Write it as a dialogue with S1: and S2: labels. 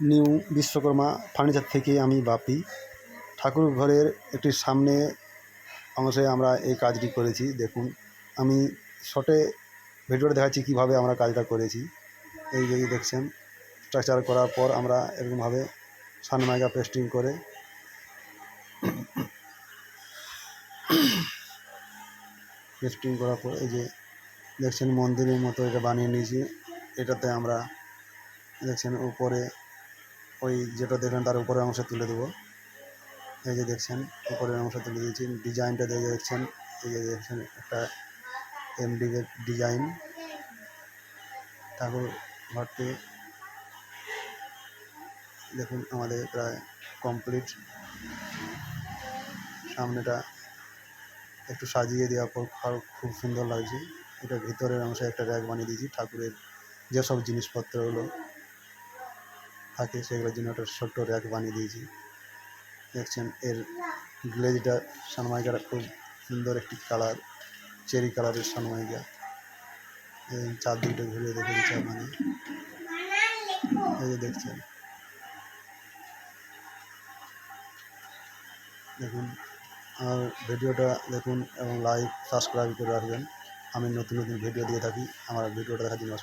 S1: New Vishwakarma furniture থেকে আমি বাপি। ঠাকুর ঘরের একটি সামনে অংশে আমরা এই কাজটি করেছি। দেখুন, আমি শর্টে ভিডিওটা দেখাচ্ছি কীভাবে আমরা কাজটা করেছি। এই যে দেখছেন, স্ট্রাকচার করার পর আমরা এরকমভাবে সানমাইকা পেস্টিং করে করার পর এই যে দেখছেন মন্দিরের মতো এটা বানিয়ে নিয়েছি। এটাতে আমরা দেখছেন উপরে ওই যেটা দেখলেন তার উপরের অংশ তুলে দেবো। এই যে দেখছেন উপরের অংশ তুলে দিয়েছি। ডিজাইনটা দেখছেন, এই যে দেখছেন একটা এমডিএফ ডিজাইন। ঠাকুর ঘরটি দেখুন আমাদের প্রায় কমপ্লিট। সামনেটা একটু সাজিয়ে দেওয়ার পর খুব সুন্দর লাগছে। এটা ভিতরের অংশে একটা র্যাক বানিয়ে দিয়েছি। ঠাকুরের যেসব জিনিসপত্রগুলো থাকে সেগুলোর জন্য একটা ছোট্ট র্যাক বানিয়ে দিয়েছি। দেখছেন এর গ্লেজটা সানমাইকাটা খুব সুন্দর একটি কালার, চেরি কালারের সানমাইকা। এই চারদিকটা ঘুরিয়ে দেখে দিচ্ছে আপনাদের। এই যে দেখছেন, দেখুন আমার ভিডিওটা দেখুন এবং লাইক সাবস্ক্রাইব করে রাখবেন। আমি নতুন নতুন ভিডিও দিয়ে থাকি। আমার ভিডিওটা দেখার জন্য